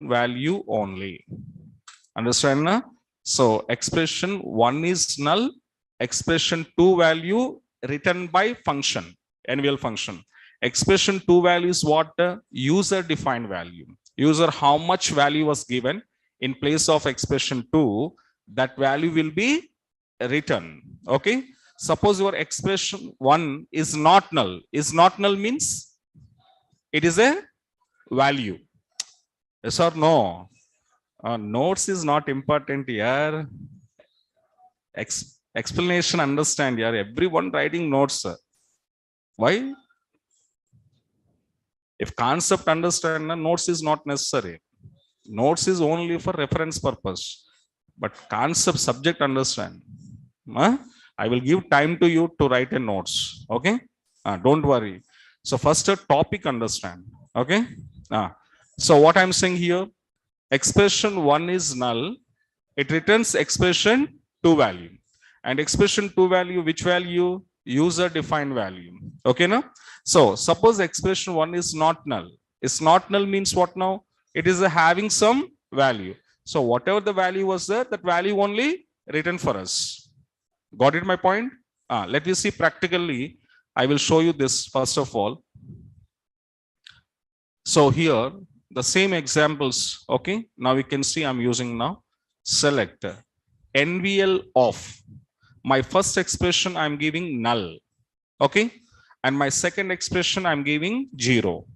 value only. Understand na? So expression 1 is null, expression 2 value written by function, NVL function. Expression 2 value is what? User defined value. User how much value was given in place of expression 2, that value will be written. Okay. Suppose your expression 1 is not null. Is not null means it is a value. Yes or no? Notes is not important here. Explanation understand here. Everyone writing notes. Why? If concept understand, notes is not necessary. Notes is only for reference purpose. But concept subject understand. I will give time to you to write a notes. Okay. Don't worry. So first a topic understand. Okay. So what I'm saying here, expression 1 is null. It returns expression 2 value. And expression 2 value, which value? User defined value. Okay, now? So suppose expression 1 is not null. It's not null means what now? It is having some value. So whatever the value was there, that value only written for us. Got it my point? Let me see practically. I will show you this first of all. So here, the same examples. Okay, now we can see I'm using now. Select NVL of. My first expression I'm giving null. Okay, and my second expression I'm giving 0.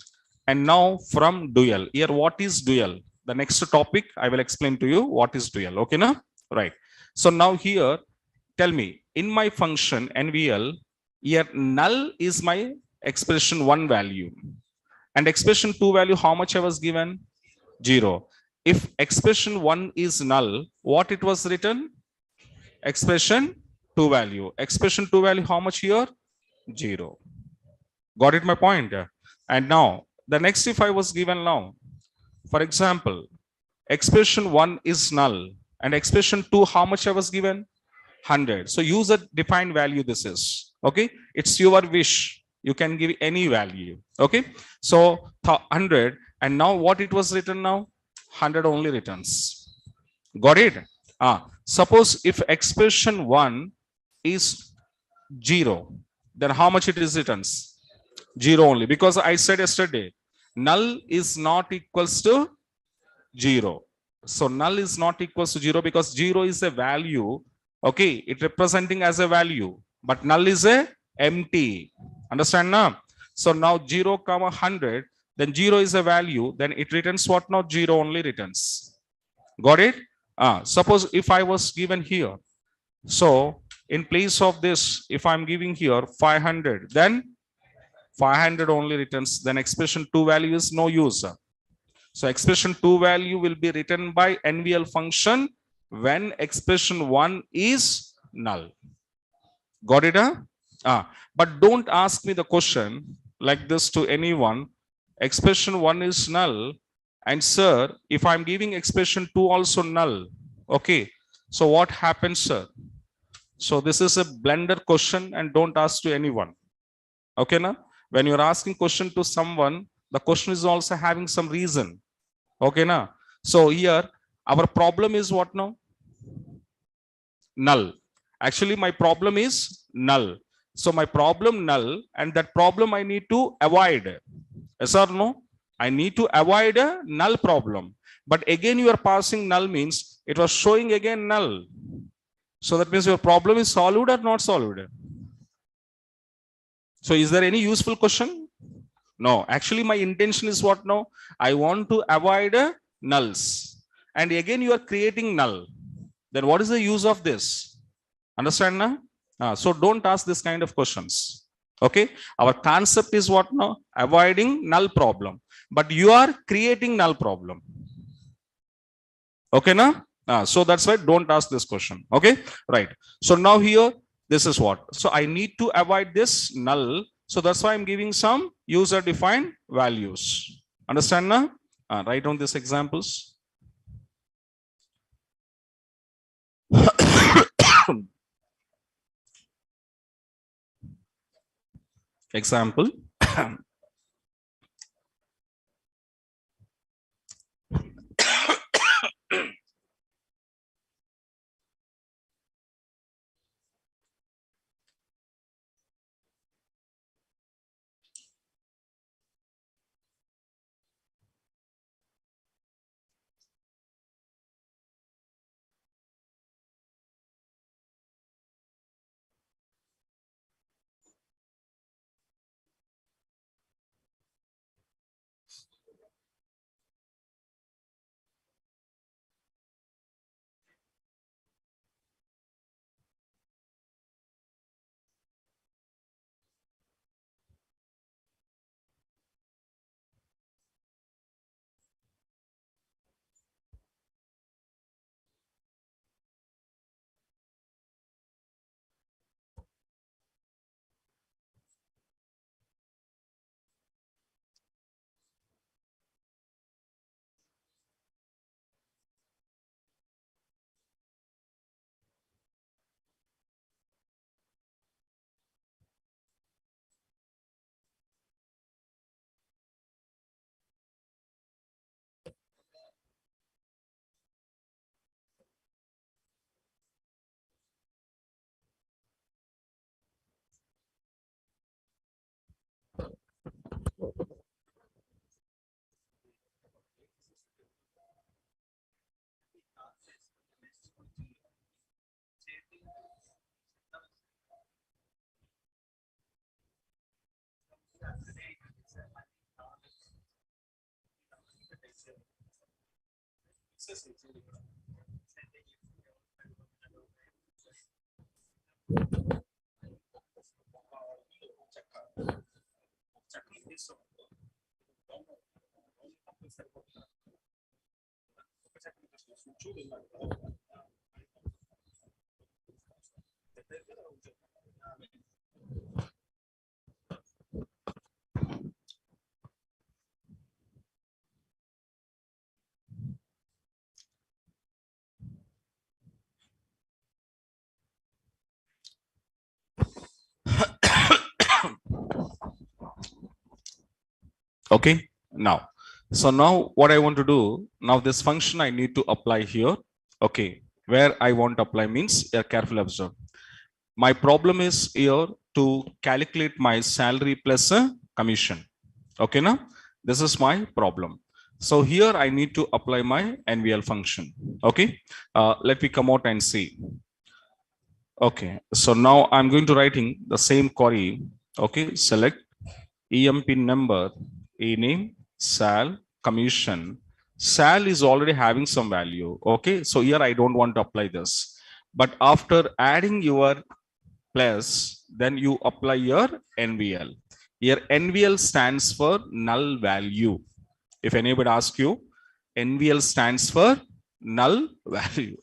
And now from dual. Here, what is dual? The next topic I will explain to you what is dual. Okay, now? Right. So now here, tell me, in my function NVL, here null is my expression 1 value. And expression 2 value, how much I was given? 0. If expression 1 is null, what it was written? Expression 2 value. Expression 2 value, how much here? 0. Got it my point? And now, the next if I was given now, for example, expression 1 is null. And expression 2, how much I was given? 100. So user defined value this is. Okay. It's your wish. You can give any value. Okay. So 100. And now what it was written now? 100 only returns. Got it? Suppose if expression 1 is 0, then how much it is returns? 0 only. Because I said yesterday, null is not equals to 0. So null is not equals to 0 because 0 is a value. Okay. It representing as a value. But null is a empty. Understand now? So now 0, 100, then 0 is a value, then it returns what now? 0 only returns. Got it? Suppose if I was given here, so in place of this, if I'm giving here 500, then 500 only returns, then expression 2 value is no use. So expression 2 value will be written by NVL function when expression 1 is null. Got it? But don't ask me the question like this to anyone. Expression 1 is null. And sir, if I'm giving expression 2 also null, okay. So what happens, sir? So this is a blender question and don't ask to anyone. Okay, na? When you're asking question to someone, the question is also having some reason. Okay, na? So here, our problem is what now? Null. Actually, my problem is null. So my problem null, and that problem I need to avoid. Yes or no? I need to avoid a null problem. But again, you are passing null means it was showing again null. So that means your problem is solved or not solved? So is there any useful question? No. Actually, my intention is what now? I want to avoid nulls. And again, you are creating null. Then what is the use of this? Understand now? So don't ask this kind of questions. Okay. Our concept is what now? Avoiding null problem. But you are creating null problem. Okay, na? So that's why don't ask this question. Okay, right. So now here, this is what. So I need to avoid this null. So that's why I'm giving some user defined values. Understand now? Write down these examples. Example. Okay, now, so now what I want to do now, this function I need to apply here. Okay, where I want to apply means, carefully observe. My problem is here to calculate my salary plus a commission. Okay, now this is my problem. So here I need to apply my NVL function. Okay, let me come out and see. Okay, so now I'm going to writing the same query. Okay, select EMP number, E name, sal, commission. Sal is already having some value. Okay, so here I don't want to apply this. But after adding your plus, then you apply your NVL. Here NVL stands for null value. If anybody asks you, NVL stands for null value.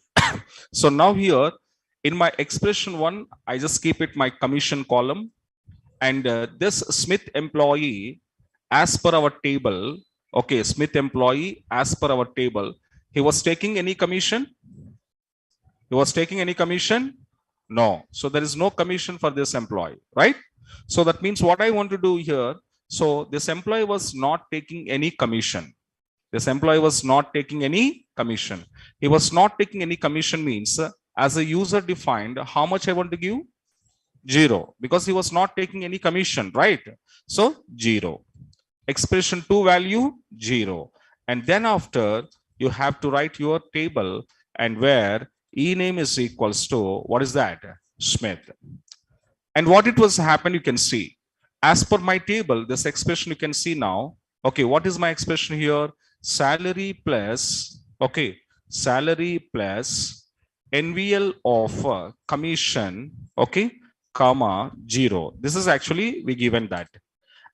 So now here in my expression one, I just keep it my commission column. And this Smith employee, as per our table, okay, Smith employee, as per our table, he was taking any commission? He was taking any commission? No. So there is no commission for this employee, right? So that means what I want to do here, so this employee was not taking any commission. This employee was not taking any commission. He was not taking any commission means, as a user defined, how much I want to give? 0, because he was not taking any commission, right? So 0. Expression 2 value 0. And then after you have to write your table, and where E name is equals to, what is that? Smith. And what it was happen, you can see. As per my table, this expression you can see now. Okay, what is my expression here? Salary plus, okay, salary plus NVL of commission, okay, comma 0. This is actually we given that.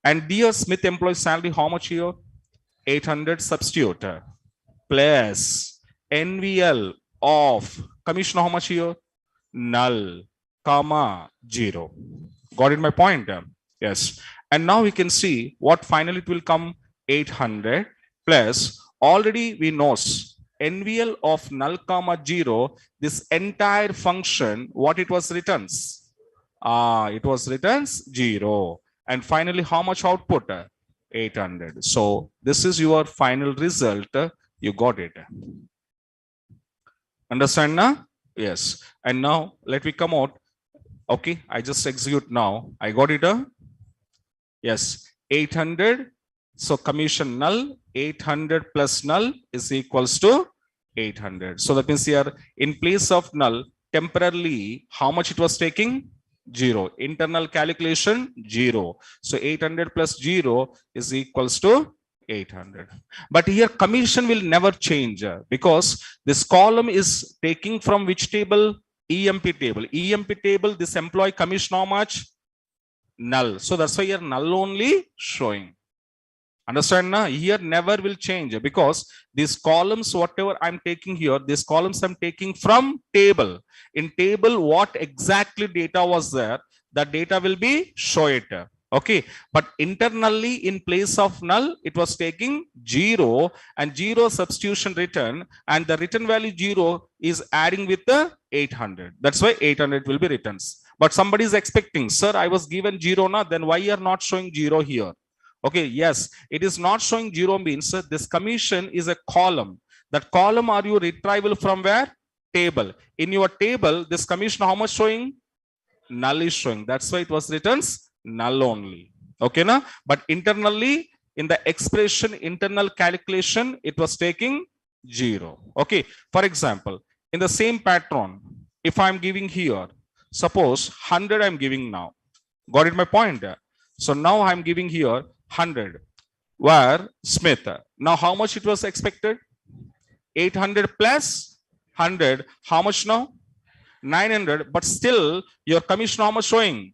And dear Smith employee salary, how much here? 800 substitute plus NVL of commission, how much here? Null, comma 0. Got it my point? Yes. And now we can see what finally it will come. 800 plus, already we know NVL of null comma 0, this entire function, what it was returns? It was returns 0. And finally, how much output? 800. So this is your final result. You got it. Understand now? Yes. And now let me come out. Okay, I just execute now. I got it. Yes, 800. So commission null, 800 plus null is equals to 800. So that means here in place of null, temporarily, how much it was taking? 0. Internal calculation 0. So 800 plus 0 is equals to 800. But here commission will never change, because this column is taking from which table? EMP table. EMP table, this employee commission how much? Null. So that's why here null only showing. Understand now? Here never will change, because these columns, whatever I'm taking here, these columns I'm taking from table. In table, what exactly data was there, that data will be show it. Okay, but internally in place of null, it was taking 0 and 0 substitution return, and the return value 0 is adding with the 800. That's why 800 will be returns. But somebody is expecting, sir, I was given 0 now, then why you are not showing 0 here? Okay, yes, it is not showing 0 means this commission is a column. That column are you retrieval from where? Table. In your table, this commission how much showing? Null is showing. That's why it was returns null only. Okay, na? But internally in the expression, internal calculation, it was taking 0. Okay, for example, in the same pattern, if I'm giving here, suppose 100 I'm giving now. Got it my point? So now I'm giving here 100, where Smith. Now how much it was expected? 800 plus 100. How much now? 900. But still, your commission how much showing?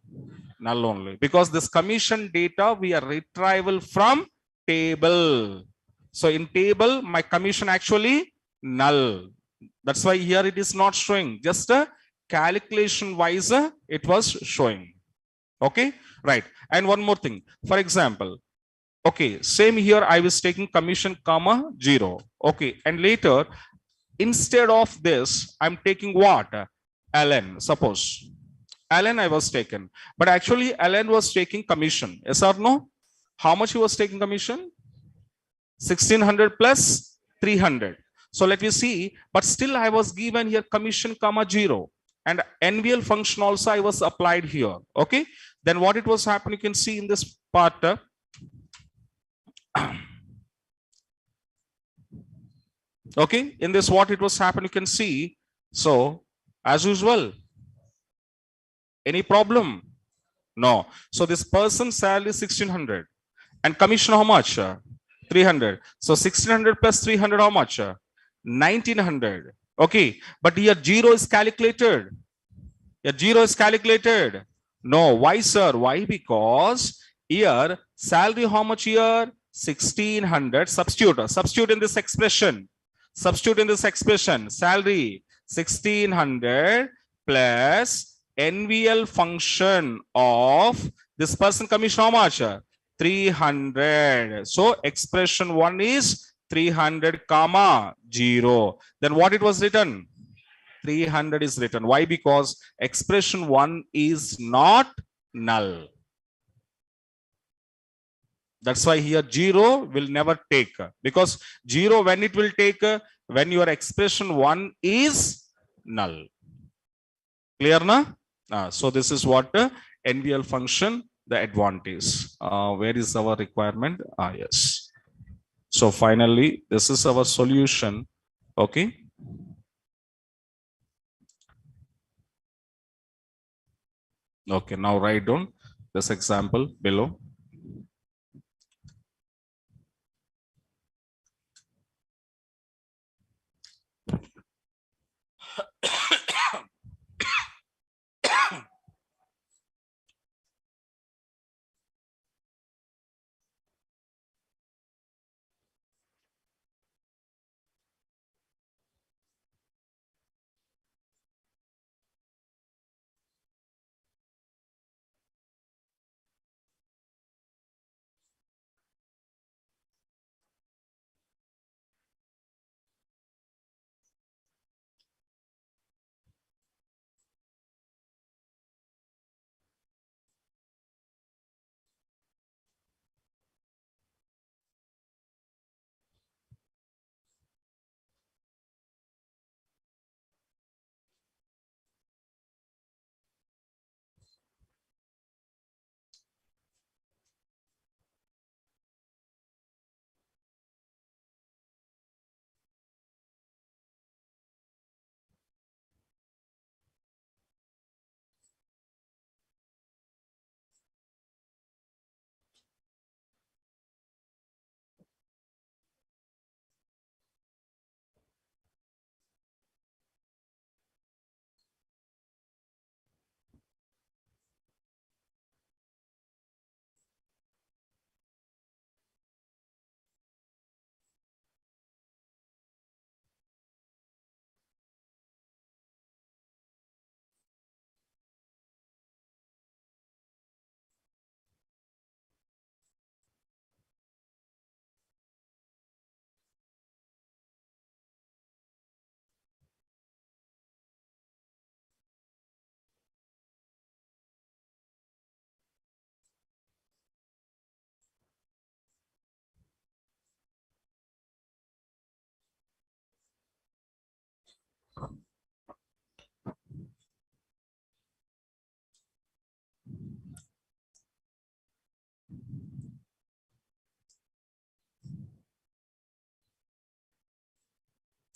Null only. Because this commission data we are retrieval from table. So in table, my commission actually null. That's why here it is not showing. Just a calculation wise, it was showing. Okay, right. And one more thing. For example, okay, same here, I was taking commission comma 0. Okay, and later, instead of this, I'm taking what? Ln, suppose. Ln I was taken. But actually, Ln was taking commission. Yes or no? How much he was taking commission? 1600 plus 300. So let me see. But still, I was given here commission comma 0. And NVL function also I was applied here. Okay. Then what it was happening, you can see in this part. Okay, in this what it was happening, you can see. So as usual, any problem? No. So this person's salary is 1600 and commission how much? 300. So 1600 plus 300 how much? 1900. Okay, but here 0 is calculated. Here 0 is calculated. No, why sir? Why? Because here salary how much here? 1600. Substitute in this expression. Substitute in this expression. Salary 1600 plus NVL function of this person commission how much? 300. So expression 1 is 300 comma 0. Then what it was written? 300 is written. Why? Because expression 1 is not null. That's why here 0 will never take, because 0 when it will take, when your expression 1 is null. Clear na? So this is what NVL function, the advantage. Where is our requirement? Yes. So finally, this is our solution. Okay. Okay, now write down this example below.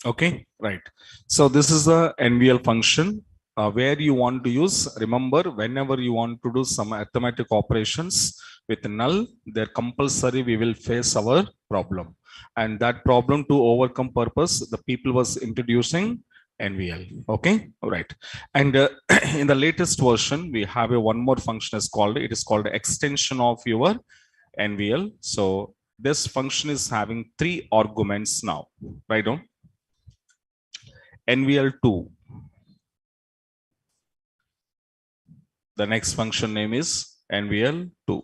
Okay, right. So this is the NVL function. where you want to use, remember, whenever you want to do some arithmetic operations with null, there compulsory we will face our problem. And that problem, to overcome purpose, the people was introducing NVL. Okay, all right. And in the latest version, we have a one more function is called, it is called extension of your NVL. So this function is having 3 arguments now. Write down NVL2. The next function name is NVL2.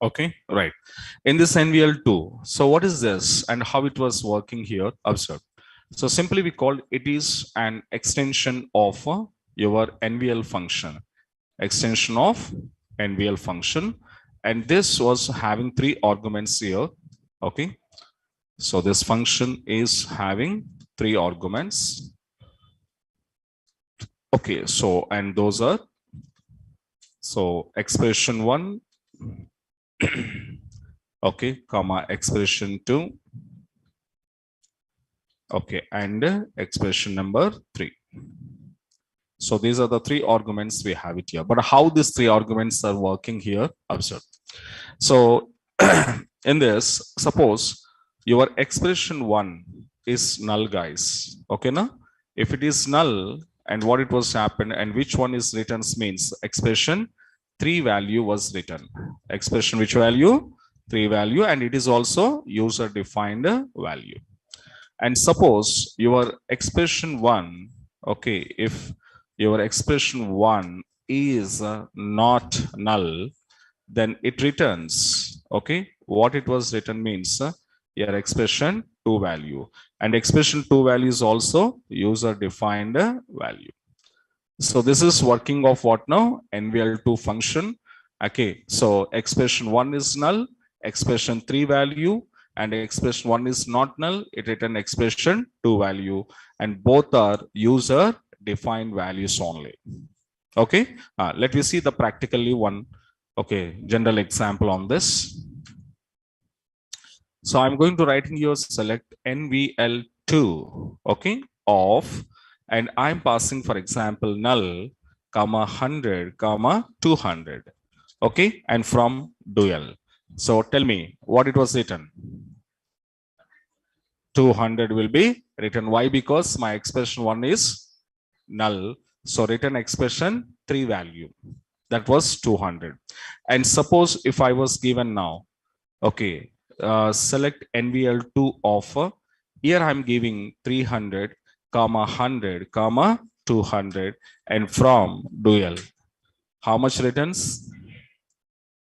Okay, right. In this NVL2, so what is this and how it was working here? Observe. So simply we call it is an extension of your NVL function. Extension of NVL function. And this was having 3 arguments here. Okay. So this function is having 3 arguments. Okay. So, and those are, so expression 1, okay, comma, expression 2, okay, and expression number 3. So these are the 3 arguments we have it here. But how these 3 arguments are working here? Observe. So in this, suppose your expression 1 is null, guys. Okay, now if it is null, and what it was happened and which one is written means expression 3 value was written. Expression which value? 3 value, and it is also user defined value. And suppose your expression 1, okay, if your expression 1 is not null, then it returns, okay, what it was written means your expression 2 value, and expression 2 value is also user defined value. So this is working of what now? NVL2 function. Okay, so expression 1 is null, expression 3 value, and expression 1 is not null, it return expression 2 value, and both are user defined values only. Okay, let me see the practically one, okay, general example on this. So I'm going to write in your select NVL2, okay, of, and I'm passing, for example, null, comma 100, comma 200, okay, and from dual. So tell me what it was written. 200 will be written. Why? Because my expression 1 is null. So written expression 3 value. That was 200. And suppose if I was given now, okay, select NVL2 offer. Here I'm giving 300, comma 100, comma 200, and from dual. How much returns?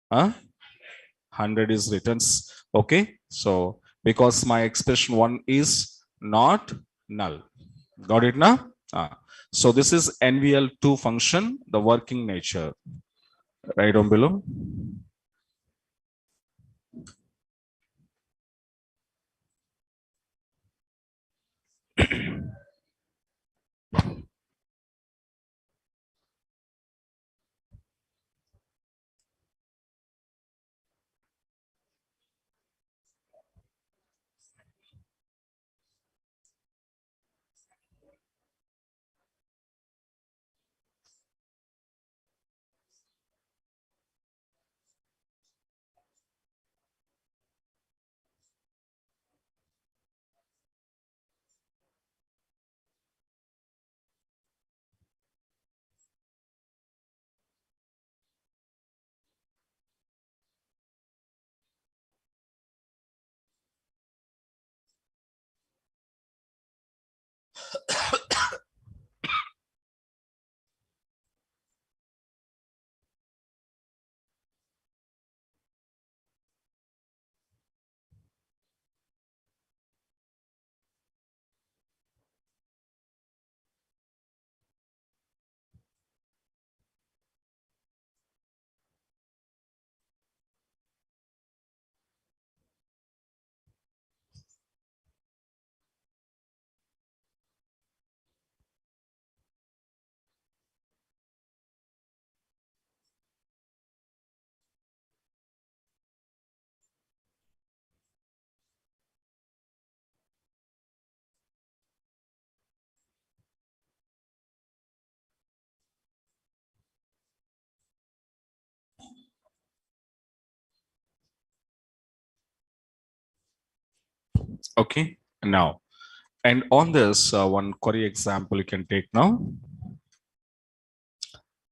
100 is returns. Okay, so because my expression 1 is not null. Got it now? So this is NVL2 function, the working nature. Right on below. Okay, now, and on this one query example you can take now.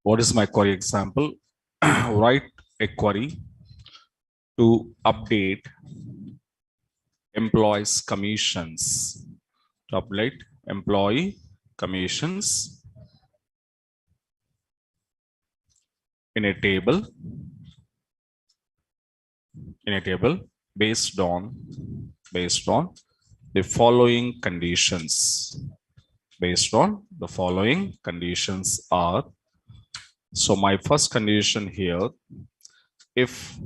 What is my query example? Write a query to update employees commissions. To update employee commissions in a table based on the following conditions. Based on the following conditions are, so my first condition here, if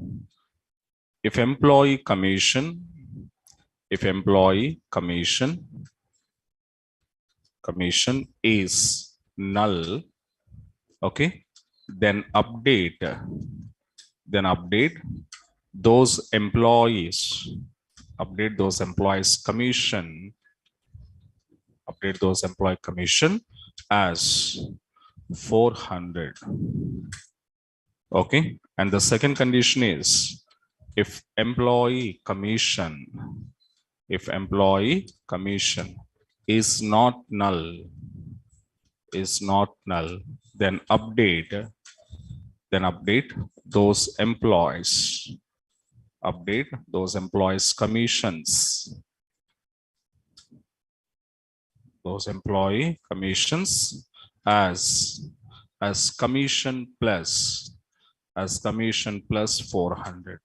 employee commission is null, okay, then update those employees commission, as 400. Okay, and the second condition is, if employee commission is not null, then update those employees commissions, as commission plus 400.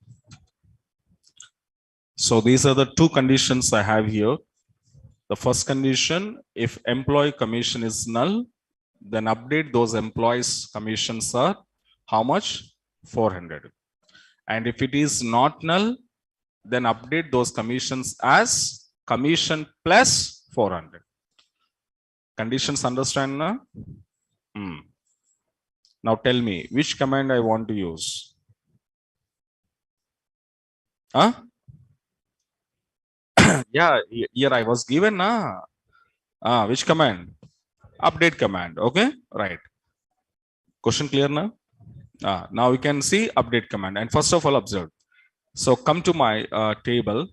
So these are the two conditions I have here. The first condition, if employee commission is null, then update those employees commissions are how much? 400. And if it is not null, then update those commissions as commission plus 400. Conditions understand now? Now tell me which command I want to use. Huh? Yeah, here I was given which command? Update command. Okay, right. Question clear now? Now we can see update command. And first of all, observe. So come to my table.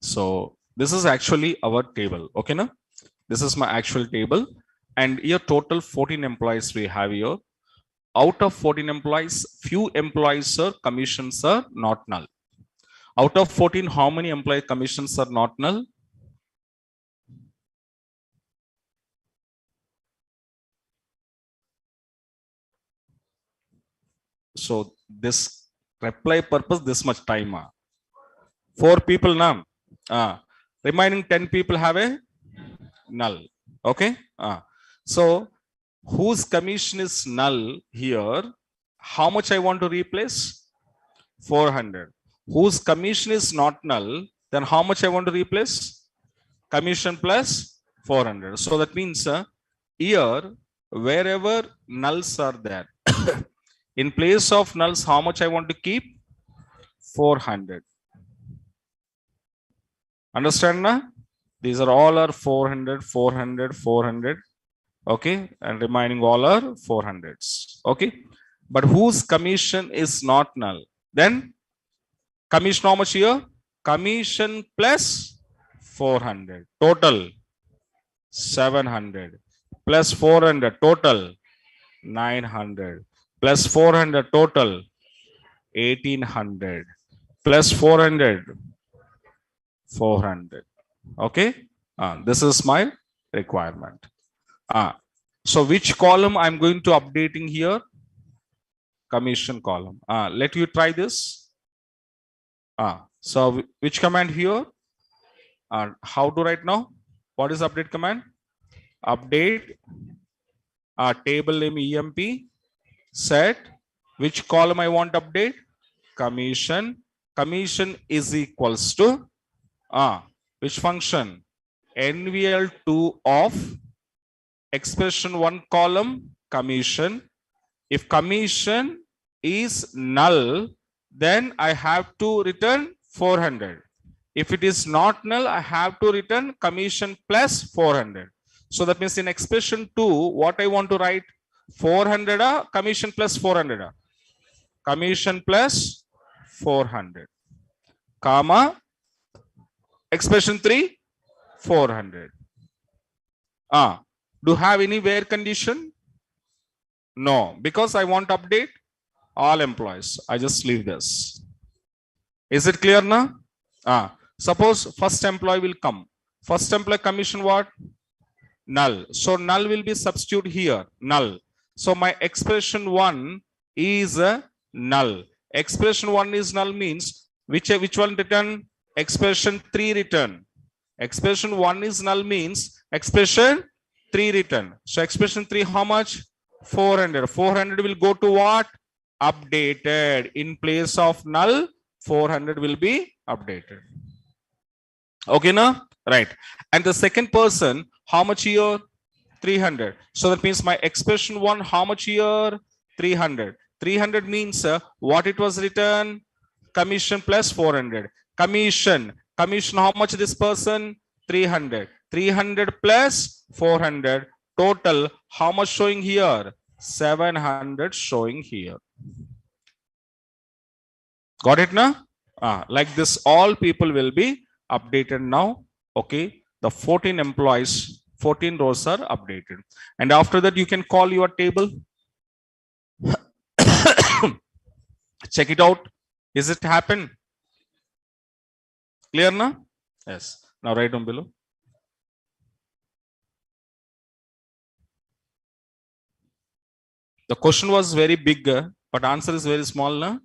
So this is actually our table. Okay, now this is my actual table. And here total 14 employees we have here. Out of 14 employees, few employees commissions are not null. Out of 14, how many employee commissions are not null? So this reply purpose, this much time. 4 people now. Remaining 10 people have a null. Okay. So whose commission is null here? How much I want to replace? 400. Whose commission is not null, then how much I want to replace? Commission plus 400. So that means here, wherever nulls are there, in place of nulls, how much I want to keep? 400. Understand now? These are all are 400, 400, 400. Okay, and remaining all are 400s. Okay, but whose commission is not null? Then commission how much here? Commission plus 400. Total 700 plus 400 total 900 plus 400 total 1800 plus 400 400. Okay, this is my requirement. So which column I'm going to updating here? Commission column. Let you try this. So which command here? How to write now? What is update command? Update table name EMP set. Which column I want update? Commission. Commission is equals to which function? NVL2 of expression 1 column commission. If commission is null, then I have to return 400. If it is not null, I have to return commission plus 400. So that means in expression 2, what I want to write? 400 commission plus 400 commission plus 400. comma, expression 3, 400. Do you have any where condition? No, because I want to update all employees. I just leave this. Is it clear now? Suppose first employee will come. First employee commission what? Null. So null will be substitute here. Null. So my expression 1 is null. Expression 1 is null means which one return? Expression 3 return. Expression 1 is null means expression 3 return. So expression 3 how much? 400. 400 will go to what? Updated. In place of null, 400 will be updated. Okay, now? Right. And the second person, how much here? 300. So that means my expression 1, how much here? 300. 300 means what it was written? Commission plus 400. Commission. Commission, how much this person? 300. 300 plus 400. Total, how much showing here? 700 showing here. Got it now? Like this, all people will be updated now. Okay. The 14 employees, 14 rows are updated. And after that, you can call your table. Check it out. Is it happen? Clear now? Yes. Now write down below. The question was very big, but answer is very small, na?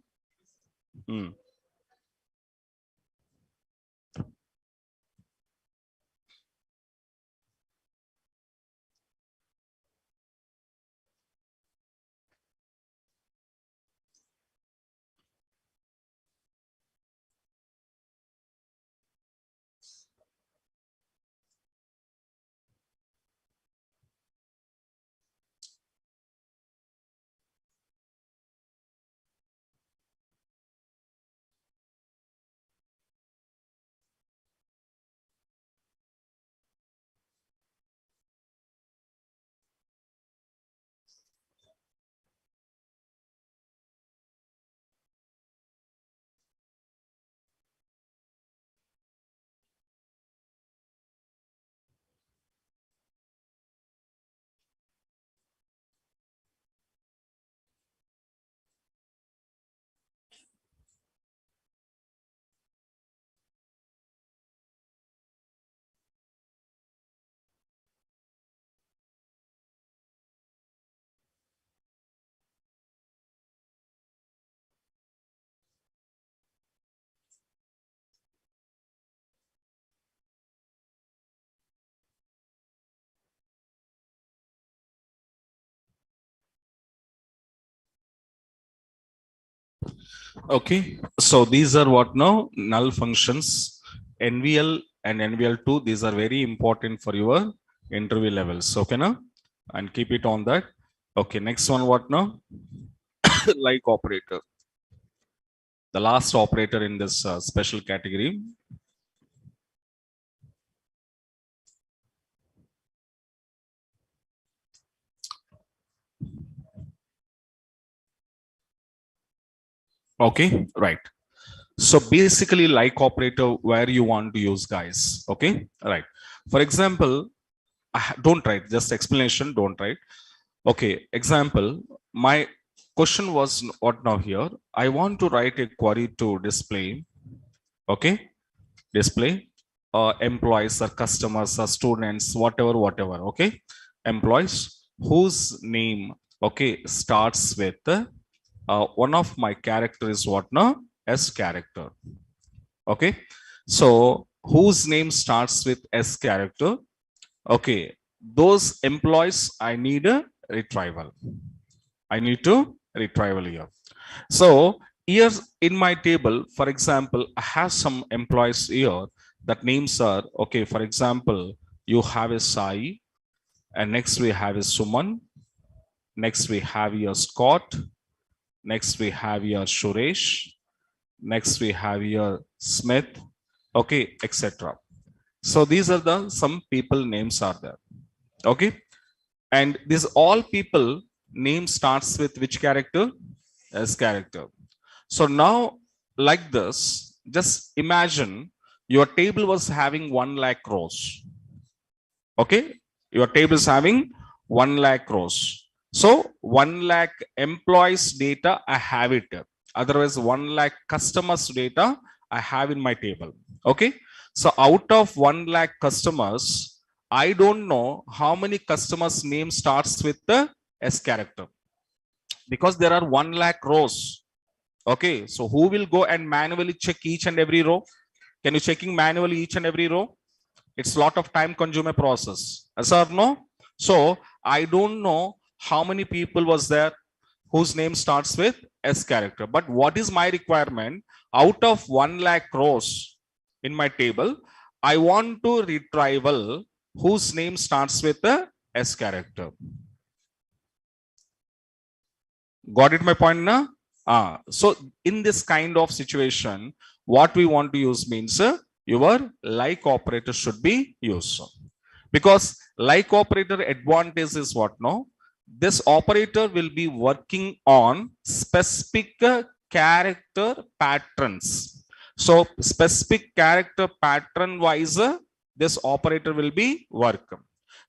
Okay, so these are what now? Null functions. NVL and NVL2, these are very important for your interview levels. Okay, now? And keep it on that. Okay, next one, what now? Like operator. The last operator in this special category. Okay, right. So basically like operator where you want to use, guys. Okay, right. For example, don't write, just explanation, don't write. Okay, example, my question was what now here? I want to write a query to display, okay, display employees or customers or students, whatever, okay, employees whose name, okay, starts with one of my character is what now? S character, okay. So whose name starts with S character? Okay, those employees I need a retrieval. I need to retrieval here. So here in my table, for example, I have some employees here that names are, okay, for example, you have a Sai, and next we have a Suman, next we have your Scott, next we have your Suresh, next we have your Smith, okay, etc. So these are the some people names are there, okay, and these all people name starts with which character? S character. So now like this, just imagine your table was having 1 lakh rows. Okay, your table is having 1 lakh rows. So 1 lakh employees data, I have it. Otherwise, 1 lakh customers data I have in my table. Okay, so out of 1 lakh customers, I don't know how many customers' name starts with the S character because there are 1 lakh rows. Okay, so who will go and manually check each and every row? Can you checking manually each and every row? It's a lot of time consuming process. Yes or no? So I don't know how many people was there whose name starts with S character. But what is my requirement? Out of 1 lakh rows in my table, I want to retrieval whose name starts with the S character. Got it my point now? So in this kind of situation, what we want to use means your like operator should be used. Because like operator advantage is what now? This operator will be working on specific character patterns. So specific character pattern wise, this operator will be work.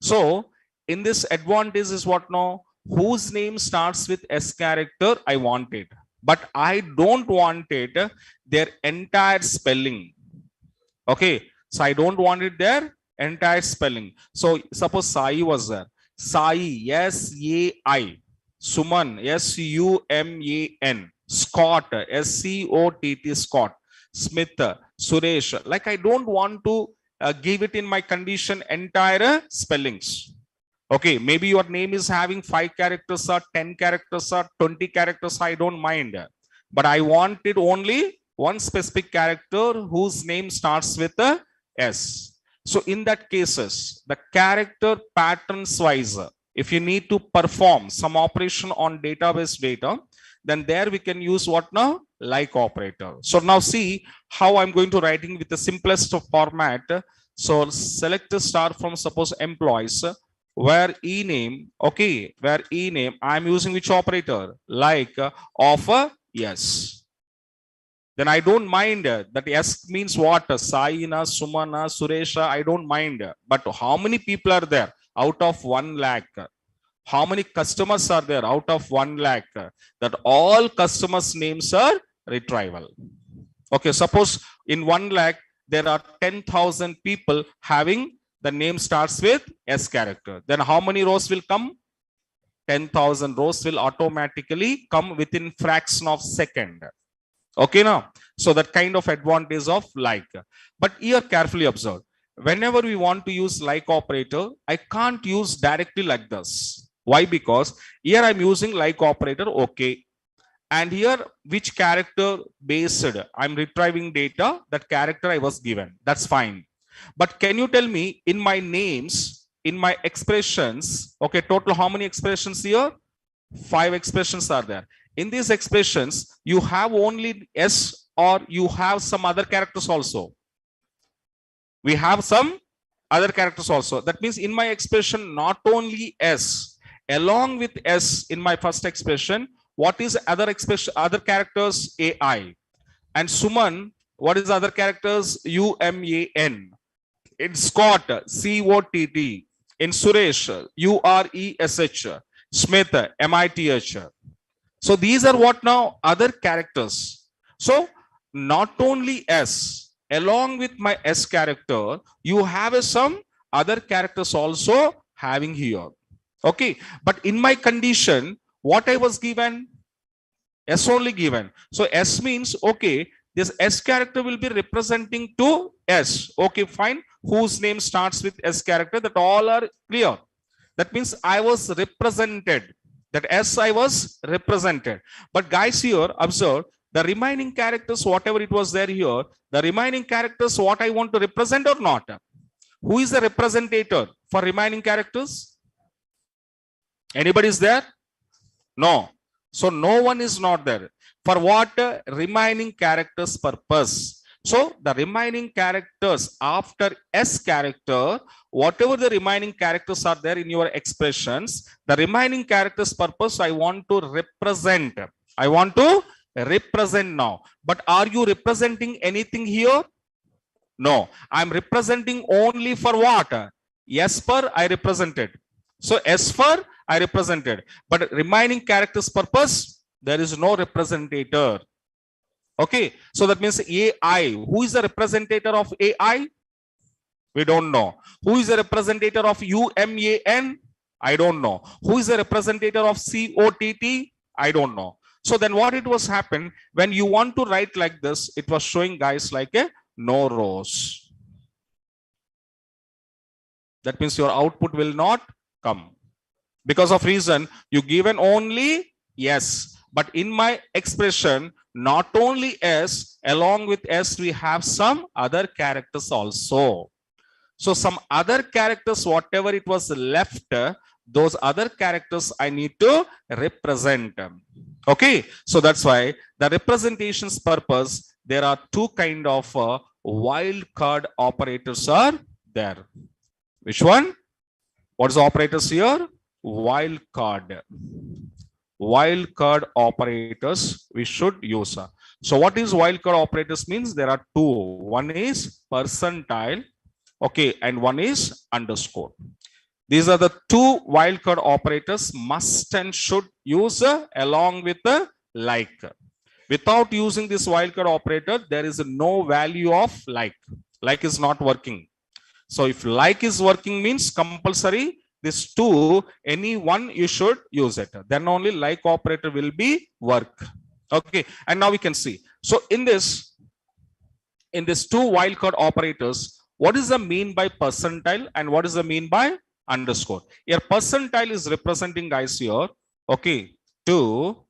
So in this advantage is what now? Whose name starts with S character, I want it. But I don't want it their entire spelling. Okay, so I don't want it their entire spelling. So suppose Sai was there. Sai, S-A-I. Suman, S-U-M-A-N. Scott, S-C-O-T-T, Scott. Smith, Suresh. Like I don't want to give it in my condition entire spellings. Okay, maybe your name is having 5 characters or 10 characters or 20 characters, I don't mind. But I want it only one specific character whose name starts with a S. So in that cases, the character patterns wise, if you need to perform some operation on database data, then there we can use what now? Like operator. So now see how I'm going to writing with the simplest of format. So select the star from suppose employees. Where e name, okay, where e name, I'm using which operator? Like of a yes. Then I don't mind that S means what? Saina, Sumana, Suresha, I don't mind. But how many people are there out of 1 lakh? How many customers are there out of 1 lakh? That all customers' names are retrieval. Okay, suppose in 1 lakh, there are 10,000 people having the name starts with S character. Then how many rows will come? 10,000 rows will automatically come within fraction of second. Okay now. So that kind of advantage of like. But here carefully observe. Whenever we want to use like operator, I can't use directly like this. Why? Because here I'm using like operator, okay. And here which character based I'm retrieving data, that character I was given. That's fine. But can you tell me in my names, in my expressions, okay, total how many expressions here? 5 expressions are there. In these expressions, you have only S or you have some other characters also. We have some other characters also. That means in my expression, not only S, along with S in my first expression, what is other expression, other characters? AI. And Suman, what is other characters? U-M-A-N. In Scott, C-O-T-T. In Suresh, U-R-E-S-H. Smith, M-I-T-H. So these are what now? Other characters. So not only S, along with my S character, you have some other characters also having here. Okay. But in my condition, what I was given? S only given. So S means, okay, this S character will be representing to S. Okay, fine. Whose name starts with S character, that all are clear. That means I was represented. That S I was represented. But guys here, observe the remaining characters, whatever it was there here, the remaining characters, what I want to represent or not? Who is the representator for remaining characters? Anybody is there? No. So no one is not there. For what? Remaining characters purpose. So the remaining characters after S character, whatever the remaining characters are there in your expressions, the remaining characters purpose I want to represent. I want to represent now. But are you representing anything here? No, I'm representing only for what? S for I represented. So S for I represented. But remaining characters purpose, there is no representator. Okay, so that means AI. Who is the representator of AI? We don't know. Who is the representator of UMAN? I don't know. Who is the representator of COTT? I don't know. So then what it was happened when you want to write like this, it was showing guys like a no rows. That means your output will not come. Because of reason, you given only yes. But in my expression, not only S, along with S, we have some other characters also. So some other characters, whatever it was left, those other characters I need to represent. Okay, so that's why the representation's purpose, there are two kind of wildcard operators are there. Which one? What is the operators here? Wildcard. Wildcard operators we should use. So what is wildcard operators means? There are two. One is percentile, okay, and one is underscore. These are the two wildcard operators must and should use along with the like. Without using this wildcard operator, there is no value of like. Like is not working. So if like is working means compulsory, this two, any one you should use it. Then only like operator will be work. Okay, and now we can see. So in this two wildcard operators, what is the mean by percentile and what is the mean by underscore? Here percentile is representing guys here, okay, to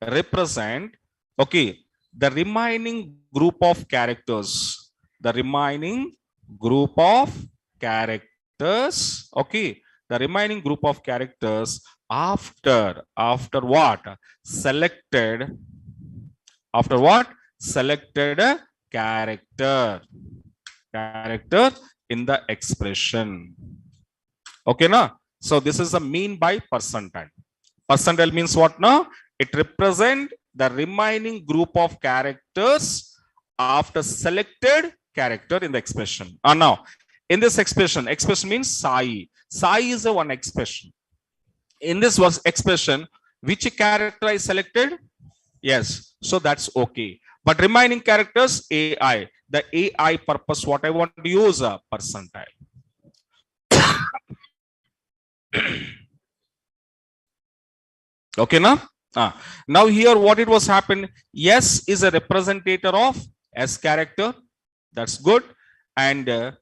represent, okay, the remaining group of characters. The remaining group of characters, okay, the remaining group of characters after what? Selected, after what? Selected character in the expression. Okay, na? So this is the mean by percentile. Percentile means what now? It represents the remaining group of characters after selected character in the expression. Now, in this expression means Sai. Sai is a one expression. In this was expression, which character I selected? Yes, so that's okay. But remaining characters, AI. The AI purpose, what I want to use, a percentile. Okay, now? Now here what it was happened, S is a representative of S character. That's good. And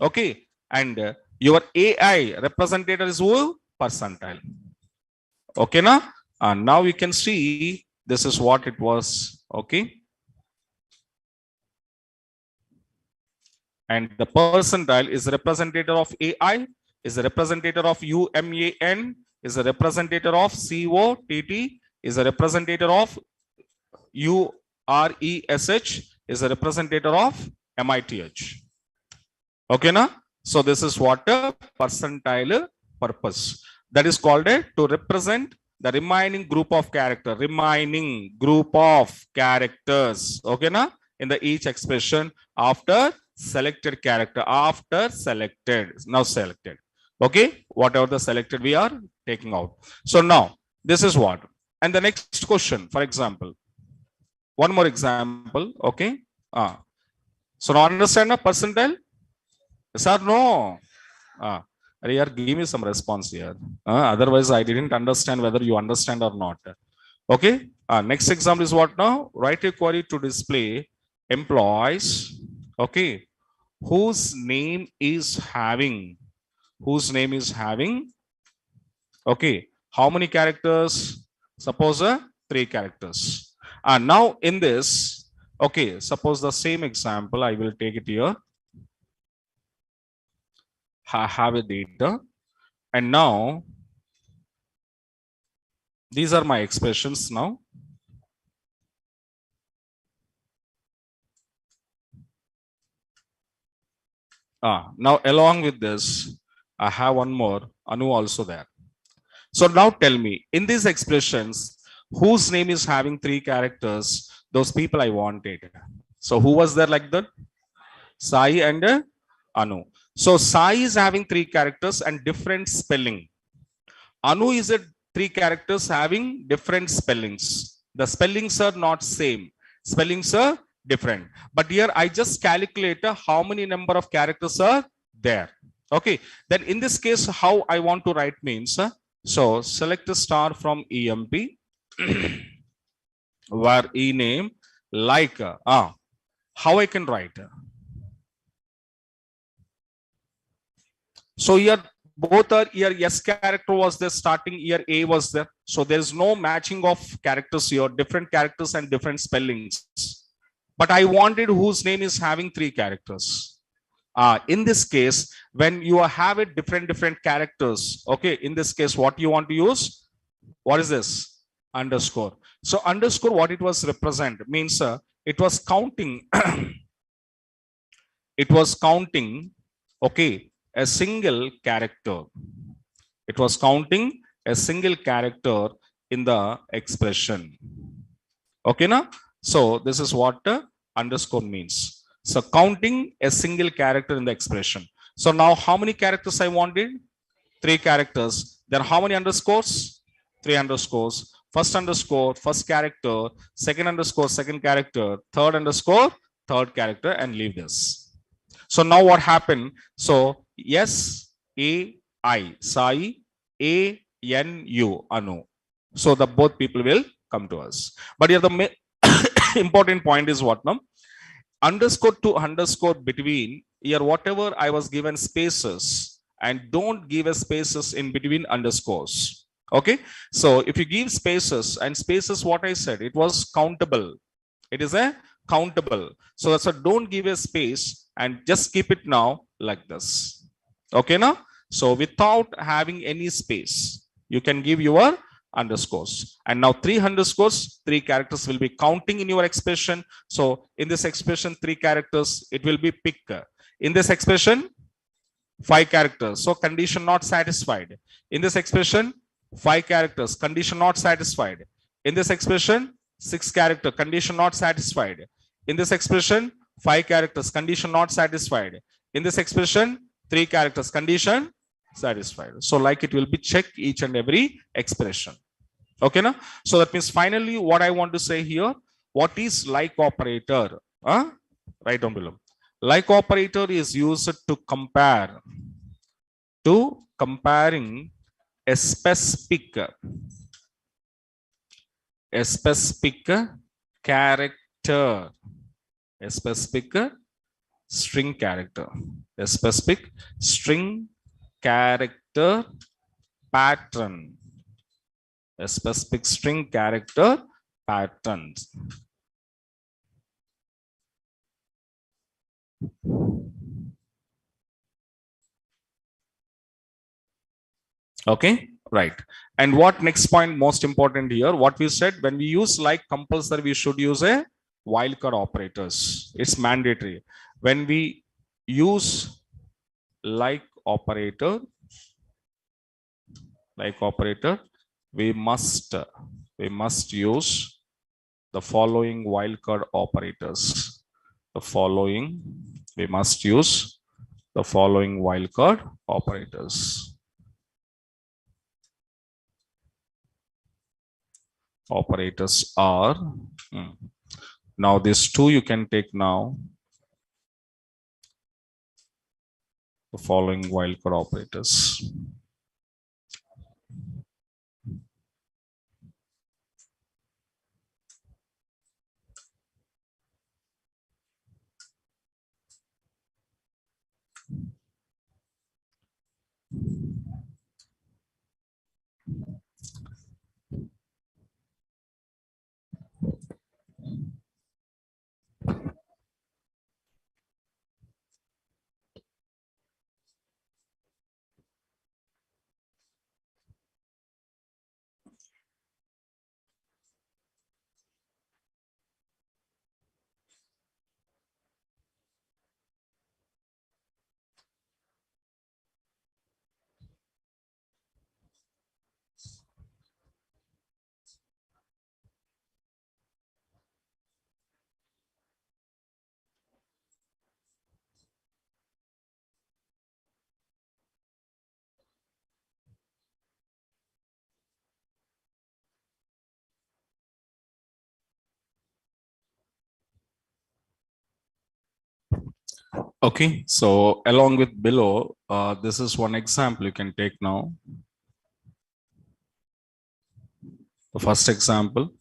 okay, and your AI representative is who? Percentile. Okay, now? Now you can see this is what it was. Okay. And the percentile is a representative of AI, is a representative of UMAN, is a representative of COTT, is a representative of URESH, is a representative of MITH. Okay, na? So this is what a percentile purpose. That is called to represent the remaining group of characters. Remaining group of characters. Okay, na? In the each expression after selected character. After selected. Now selected. Okay, whatever the selected we are taking out. So now this is what. And the next question, for example, one more example. Okay. So now understand a percentile? Yes or no? Give me some response here. Otherwise, I didn't understand whether you understand or not. Okay. Next example is what now? Write a query to display employees. Okay. Whose name is having? Whose name is having? Okay. How many characters? Suppose 3 characters. Now in this, okay, suppose the same example, I will take it here. Have a data. And now, these are my expressions now. Now along with this, I have one more, Anu also there. So now tell me, in these expressions, whose name is having 3 characters, those people I wanted. So who was there like that? Sai and Anu. So Sai is having 3 characters and different spelling. Anu is a 3 characters having different spellings. The spellings are not same. Spellings are different. But here I just calculate how many number of characters are there. Okay. Then in this case, how I want to write means, so select a star from EMP where E name like, how I can write. So here both are here, S character was there starting, here A was there. So there is no matching of characters here, different characters and different spellings. But I wanted whose name is having 3 characters. In this case, when you have it different characters, okay, in this case, what you want to use? What is this? Underscore. So underscore, what it was represent means it was counting, it was counting, okay, a single character. It was counting a single character in the expression. Okay, now? So this is what underscore means. So counting a single character in the expression. So now how many characters I wanted? 3 characters. Then how many underscores? 3 underscores. First underscore, first character, second underscore, second character, third underscore, third character, and leave this. So now what happened? So S A I, Sai, A N U, Anu. So the both people will come to us. But here the important point is what now? Underscore to underscore between, here whatever I was given spaces, and don't give a spaces in between underscores. Okay. So if you give spaces, and spaces, what I said, it was countable. It is a countable. So that's a don't give a space and just keep it now like this. Okay now? So without having any space, you can give your underscores. And now 3 underscores, 3 characters will be counting in your expression. So in this expression, 3 characters, it will be pick. In this expression, 5 characters. So condition not satisfied. In this expression, 5 characters, condition not satisfied. In this expression, 6 character, condition not satisfied. In this expression, 5 characters, condition not satisfied. In this expression, 3 characters, condition satisfied. So like it will be check each and every expression. Okay now? So that means finally what I want to say here, what is like operator? Right down below. Like operator is used to compare, to comparing a specific character, a specific string character, a specific string character pattern, a specific string character pattern. Okay, right. And what next point most important here, what we said, when we use like compulsory, we should use a wildcard operators. It's mandatory. When we use like operator, we must use the following wildcard operators. The following, we must use the following wildcard operators. Operators are, now these 2 you can take now. The following wildcard operators. Okay, so along with below, this is one example you can take now. The first example.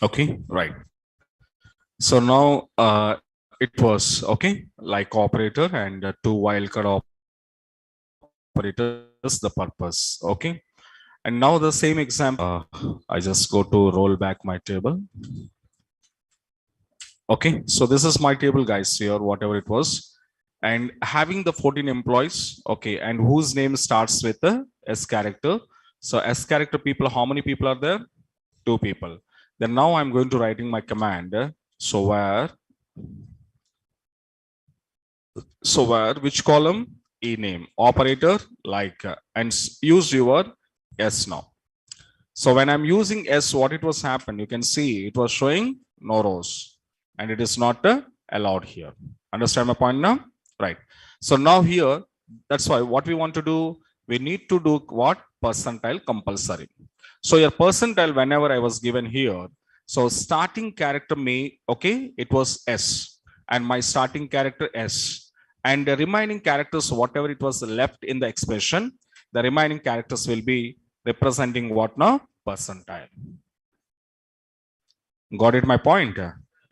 Okay, right. So now it was okay, like operator and two wildcard operators, the purpose. Okay. And now the same example, I just go to roll back my table. Okay, so this is my table, guys, here, whatever it was. And having the 14 employees, okay, and whose name starts with the S character. So S character people, how many people are there? Two people. Then now I'm going to writing my command. So where which column? E name operator, like and use your S now. So when I'm using S, what it was happened, you can see it was showing no rows and it is not allowed here. Understand my point now? Right. So now here, that's why what we want to do, we need to do what? Percentile compulsory. So your percentile, whenever I was given here, so starting character may, okay, it was S and my starting character S and the remaining characters, whatever it was left in the expression, the remaining characters will be representing what now? Percentile. Got it my point?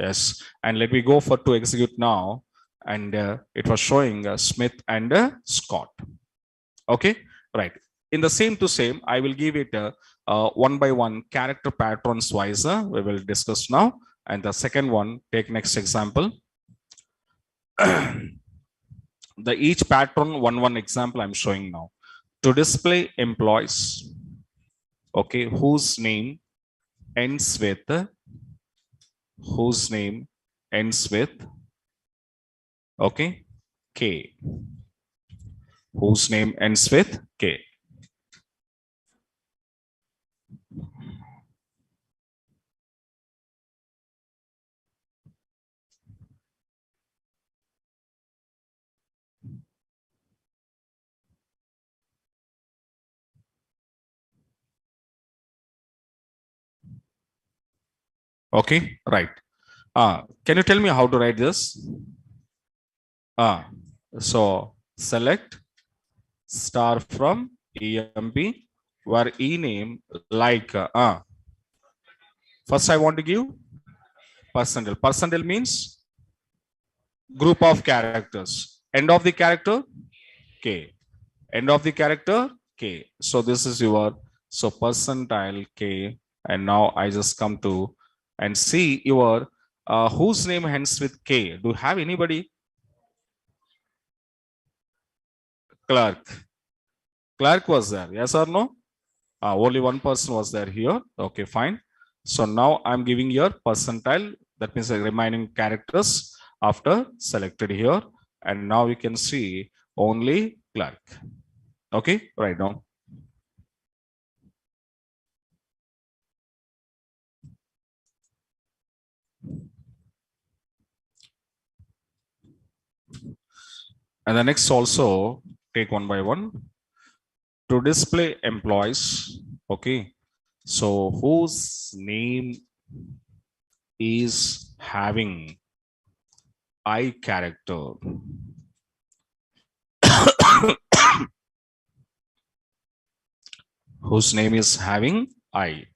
Yes. And let me go for to execute now. And it was showing Smith and Scott. Okay, right. In the same to same, I will give it one by one character patterns wise. We will discuss now. And the second one, take next example. The each pattern one example I'm showing now. To display employees, okay, whose name ends with whose name ends with okay K, whose name ends with K. Okay, right. Can you tell me how to write this? So select star from EMP, where E name like, first I want to give percentile. Percentile means group of characters. End of the character, K. End of the character, K. So this is your, so percentile K. And now I just come to and see your, whose name ends with K. Do you have anybody? Clerk. Clerk was there, yes or no? Only one person was there here. Okay, fine. So now I'm giving your percentile. That means the remaining characters after selected here. And now you can see only clerk. Okay, right now. And the next also take one by one. To display employees. Okay. So whose name is having I character? Whose name is having I?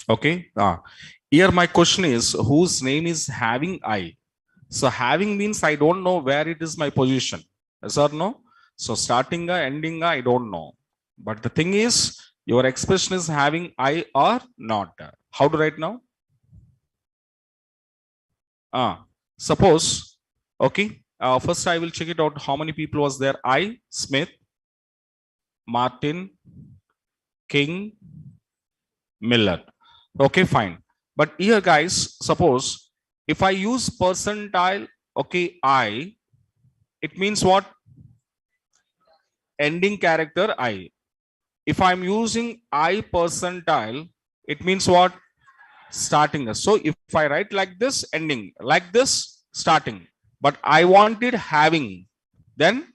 Okay. Here my question is, whose name is having I? So having means I don't know where it is my position. Yes or no? So starting ending I don't know. But the thing is, your expression is having I or not. How to write now? Suppose, okay. First I will check it out. How many people was there? I, Smith, Martin, King, Miller. Okay, fine. But here, guys, suppose if I use percentile, okay, I, it means what? Ending character I. If I'm using I percentile, it means what? Starting. So if I write like this, ending, like this, starting, but I wanted having, then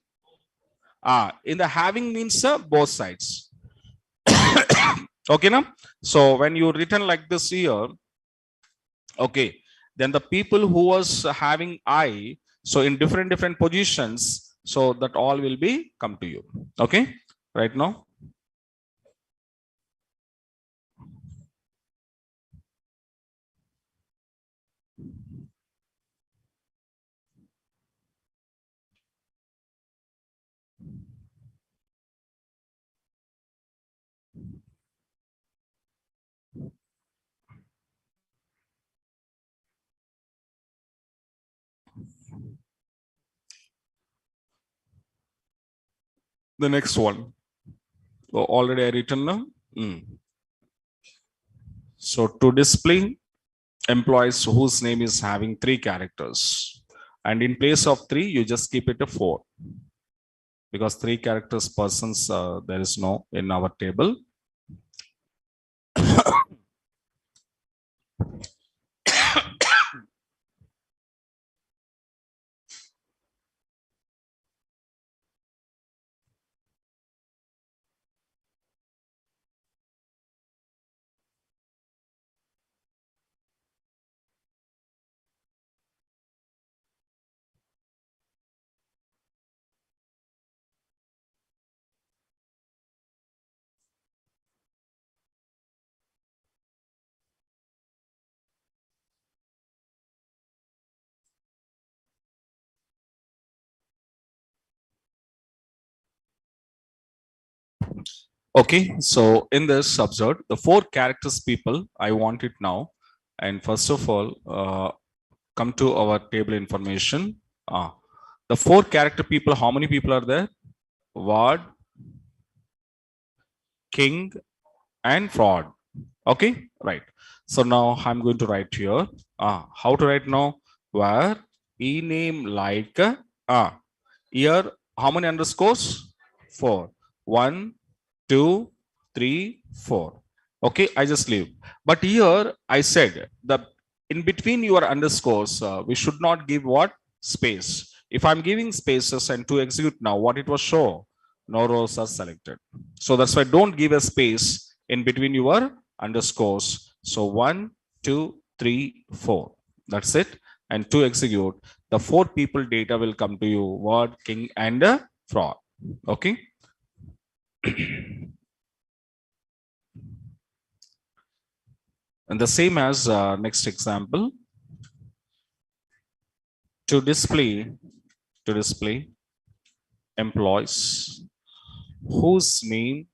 in the having means both sides. Okay, now. So when you written like this here, okay, then the people who was having I, so in different positions, so that all will be come to you. Okay, right now. The next one, already I written now. So to display employees whose name is having 3 characters, and in place of 3 you just keep it a 4, because 3 characters persons there is no in our table. Okay, so in this observe the 4 characters people I want it now. And first of all, come to our table information. The 4 character people, how many people are there? Ward, king and fraud. Okay, right. So now I'm going to write here. How to write now? Where e name like here how many underscores? 4. 1, 2, 3, 4. Okay, I just leave. But here I said that in between your underscores, we should not give what? Space. If I'm giving spaces and to execute now, what it was show? No rows are selected. So that's why don't give a space in between your underscores. So 1, 2, 3, 4. That's it. And to execute, the 4 people data will come to you. What? King and fraud. Okay. And the same as next example. To display employees whose name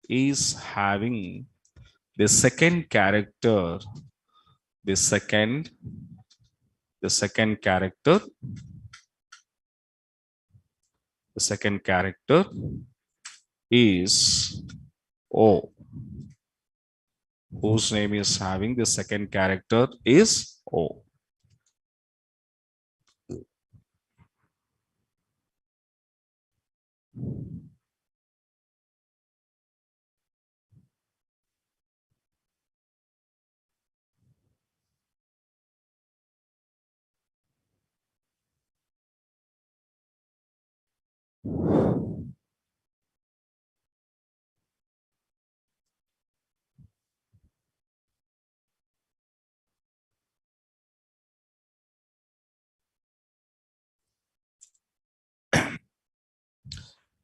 is having the second character, the second character, is O. Whose name is having the second character is O.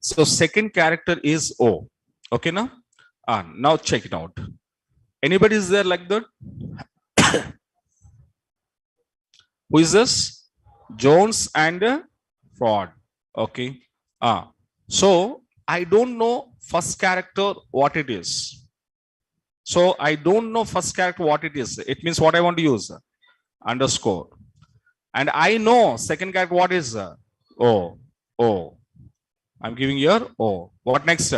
So second character is O. Okay now? Now check it out. Anybody is there like that? Who is this? Jones and fraud. Okay. So I don't know first character what it is. So I don't know first character what it is. It means what I want to use? Underscore. And I know second character what is? O. O. I'm giving here O. What next?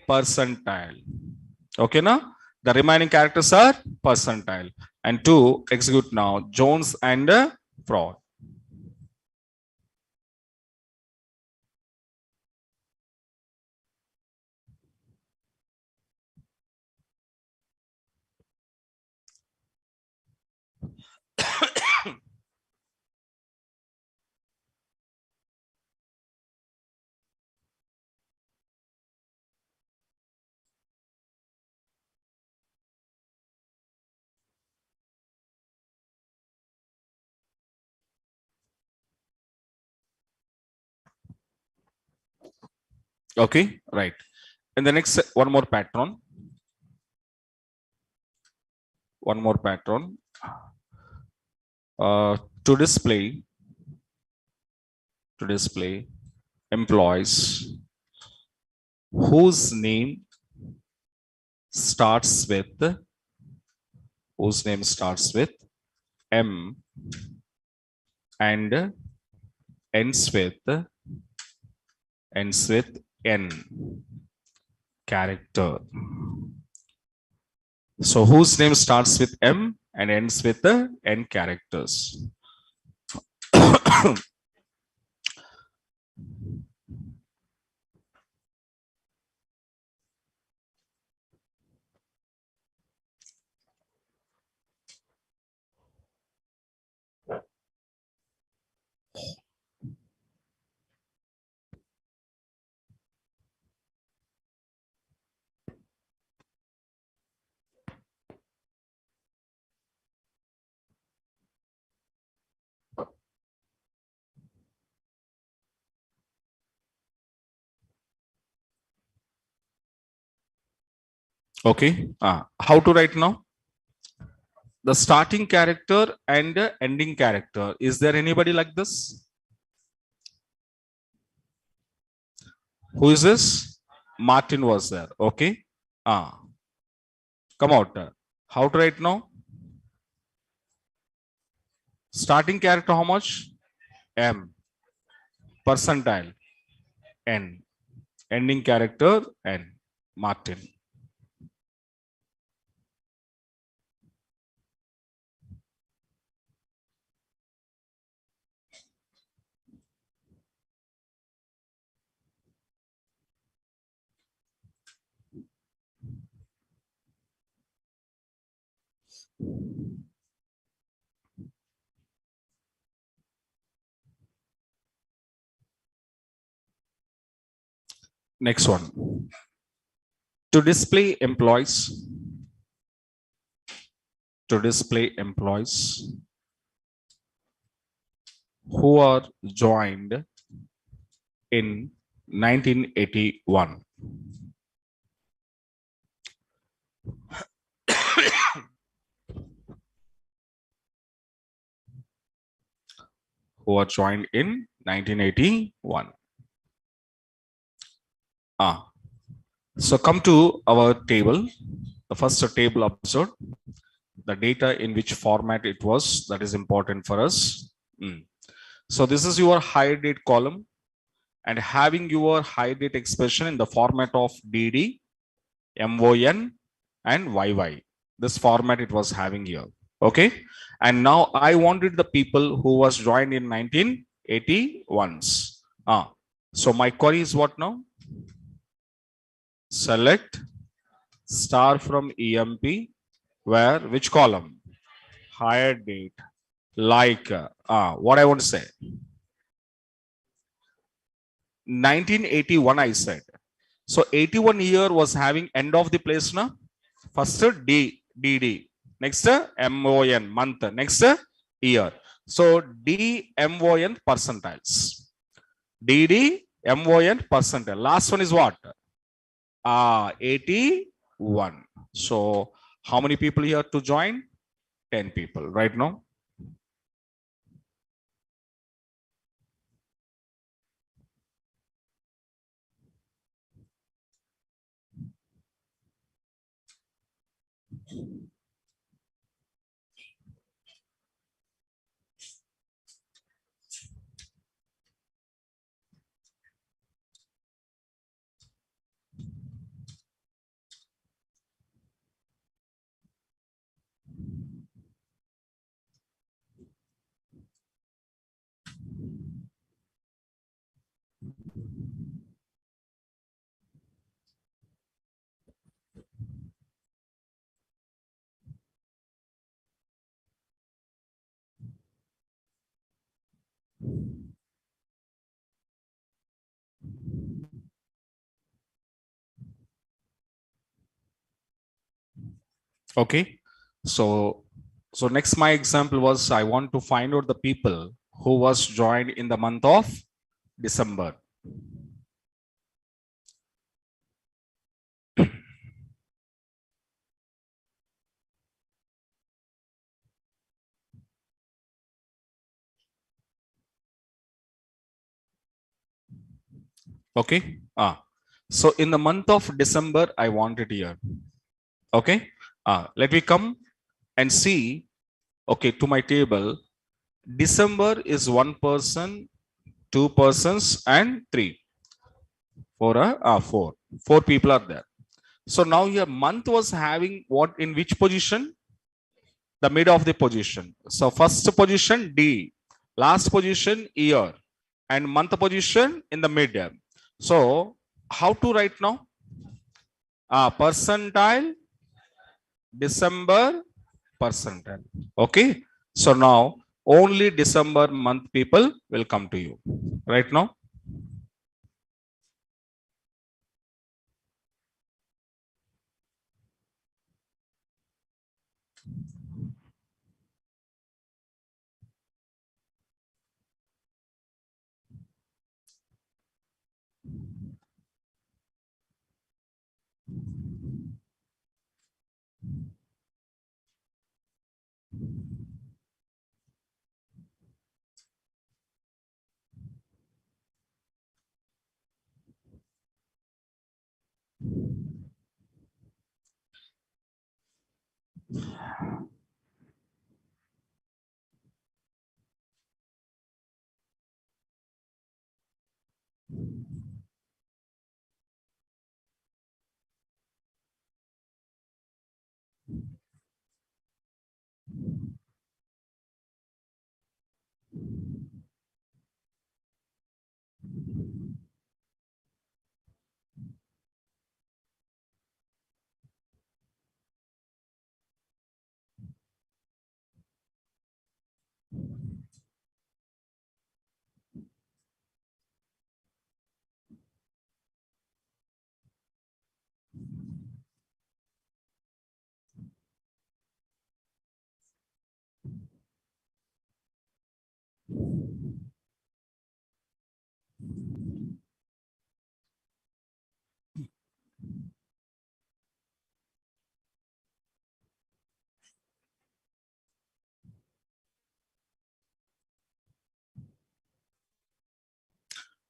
Percentile. Okay now? The remaining characters are percentile. And to execute now, Jones and fraud. Okay, right. And the next one more pattern. One more pattern. To display employees whose name starts with M and ends with N character. So whose name starts with M and ends with the N characters. Okay. How to write now? The starting character and the ending character. Is there anybody like this? Who is this? Martin was there. Okay. Come out. How to write now? Starting character how much? M. Percentile N. Ending character N. Martin. Next one. To display employees. To display employees who are joined in 1981. Who are joined in 1981. So come to our table. The first table observed. The data in which format it was, that is important for us. So this is your hire date column, and having your hire date expression in the format of DD, MON and YY. This format it was having here. Okay. And now I wanted the people who was joined in 1981s. So my query is what now? Select star from EMP, where which column? Hire date. Like what I want to say. 1981 I said. So 81 year was having end of the place now. First DD. Next MON month. Next year. So DMON percentiles. DD MON percentile. Last one is what? 81. So how many people here to join? 10 people right now. Okay. So next my example was I want to find out the people who was joined in the month of December. Okay. So in the month of December, I want it here. Okay. Let me come and see. Okay, to my table. December is one person, two persons, and three. Four people are there. So now your month was having what in which position? The mid of the position. So first position D, last position year, and month position in the mid. So how to write now? Percentile, December, percentile. Okay. So now only December month people will come to you right now.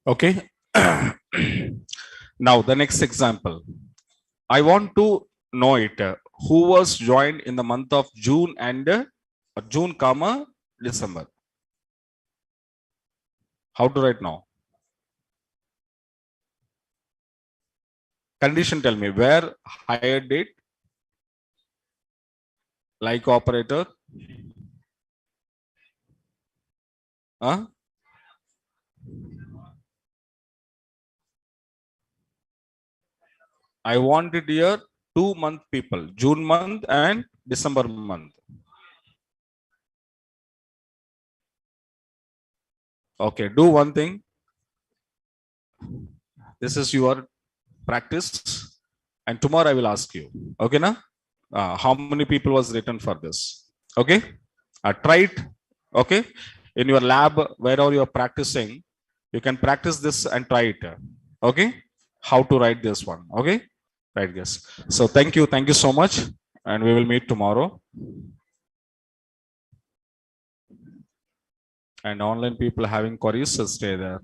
Okay. Now the next example, I want to know it, who was joined in the month of June and June comma December. How to write now? Condition, tell me where, higher date, like operator, huh? I want it here 2 month people, June month and December month. Okay, do one thing. This is your practice, and tomorrow I will ask you. Okay, na? How many people was written for this? Okay, try it. Okay, in your lab, wherever you are practicing, you can practice this and try it. Okay, how to write this one? Okay, write this. So thank you so much, and we will meet tomorrow. And online people having queries, so stay there.